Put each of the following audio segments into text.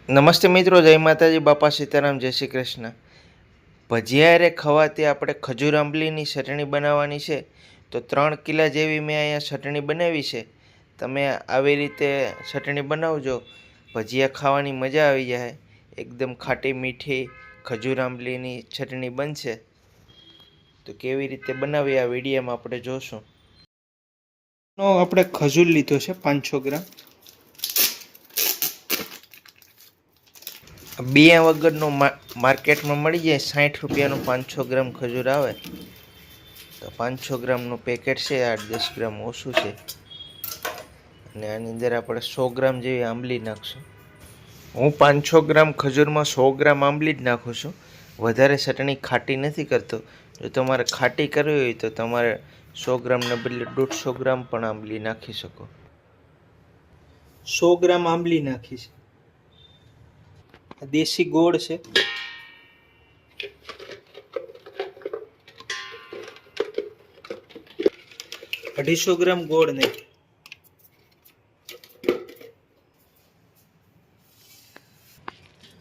નમસ્તે મિત્રો, જય માતાજી, બાપા સીતારામ, જય શ્રી કૃષ્ણ। ભજીયારે ખવાતી આપણે ખજૂર આંબલીની ચટણી બનાવવાની છે। તો 3 કિલા જેવી મેં અહીંયા ચટણી બનાવી છે। તમે આવી રીતે ચટણી બનાવજો, ભજીયા ખાવાની મજા આવી જાય। એકદમ ખાટી મીઠી ખજૂર આંબલીની ચટણી બનશે। તો કેવી રીતે બનાવી આ વિડીયોમાં આપણે જોશું। આપણે ખજૂર લીધો છે 500 ગ્રામ। બિયા વગરનો માર્કેટમાં મળી જાય 60 રૂપિયાનું 500 ગ્રામ ખજૂર આવે। તો 500 ગ્રામનું પેકેટ છે, 8-10 ગ્રામ ઓછું છે। અને આની અંદર આપણે 100 ગ્રામ જેવી આંબલી નાખશું। હું 500 ગ્રામ ખજૂરમાં 100 ગ્રામ આંબલી જ નાખું છું। વધારે ચટણી ખાટી નથી કરતો। જો તમારે ખાટી કરવી હોય તો તમારે 100 ગ્રામના બદલે 150 ગ્રામ પણ આંબલી નાખી શકો। 100 ગ્રામ આંબલી નાખી છે। દેશી ગોળ છે, 250 ગ્રામ ગોળ નાખી।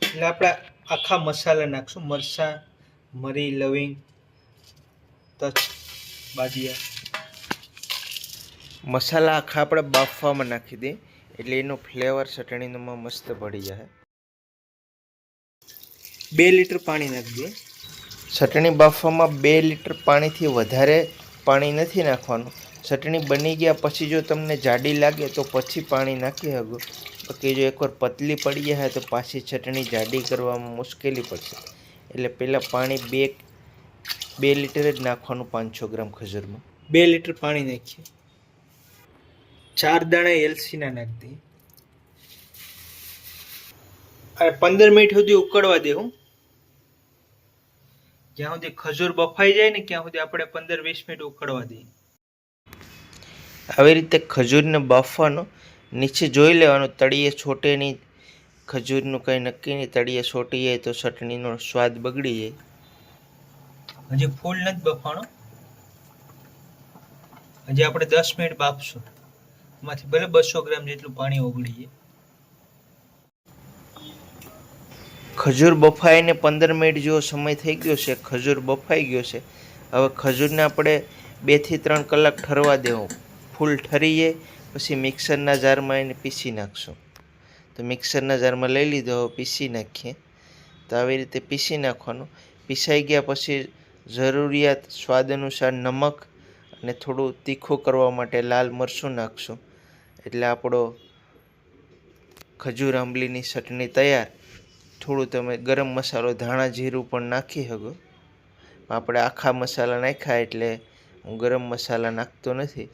એટલે આપણે આખા મસાલા નાખશું, મરચાં, મરી, લવિંગ, તજ, બાદિયા। મસાલા આખા આપણે બાફવામાં નાખી દઈએ એટલે એનો ફ્લેવર ચટણીમાં મસ્ત પડી જાય। 2 લીટર પાણી નાખી દઈએ। ચટણી બાફવામાં 2 લીટર પાણીથી વધારે પાણી નથી નાખવાનું। ચટણી બની ગયા પછી જો તમને જાડી લાગે તો પછી પાણી નાખી શકો। બાકી જો એકવાર પતલી પડી જાય તો પાછી ચટણી જાડી કરવામાં મુશ્કેલી પડશે। એટલે પહેલાં પાણી 2 લીટર જ નાખવાનું 500 ગ્રામ ખજૂરમાં। 2 લીટર પાણી નાખીએ। 4 દાણા એલચીના નાખી દઈએ। 15 મિનિટ સુધી ઉકળવા દેવું। જ્યાં સુધી ખજૂર બફાઈ જાય ને ત્યાં સુધી આપણે 15-20 મિનિટ ઉકળવા દઈએ। આવી રીતે ખજૂરને બાફવાનો, નીચે જોઈ લેવાનું તળિયે છોટે નહીં। ખજૂરનું કંઈ નક્કી નહીં, તળિયે છોટી જાય તો ચટણીનો સ્વાદ બગડી જાય। હજી ફૂલ નથી બફાણો, હજી આપણે 10 મિનિટ બાફશું। એમાંથી ભલે 200 ગ્રામ જેટલું પાણી ઓગળી જાય। ખજૂર બફાઈને 15 મિનિટ જેવો સમય થઈ ગયો છે। ખજૂર બફાઈ ગયો છે। હવે ખજૂરને આપણે 2 થી 3 કલાક ઠરવા દેવું। ફૂલ ઠરી જાય પછી મિક્સરના જારમાં એને પીસી નાખશું। તો મિક્સરના જારમાં લઈ લીધો, હવે પીસી નાખીએ। તો આવી રીતે પીસી નાખવાનું। પીસાઈ ગયા પછી જરૂરિયાત સ્વાદ અનુસાર નમક અને થોડું તીખું કરવા માટે લાલ મરચું નાખશું। એટલે આપણો ખજૂર આંબલીની ચટણી તૈયાર। થોડું તમે ગરમ મસાલો, ધાણા જીરું પણ નાખી શકો। આપણે આખા મસાલા નાખ્યા એટલે હું ગરમ મસાલા નાખતો નથી।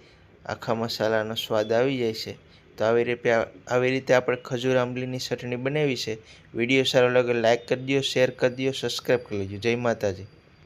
આખા મસાલાનો સ્વાદ આવી જાય છે। તો આવી રીતે આપણે ખજૂર આંબલીની ચટણી બનાવી છે। વિડીયો સારો લાગે લાઈક કરી દો, શેર કરી દો, સબસ્ક્રાઈબ કરી લેજો। જય માતાજી।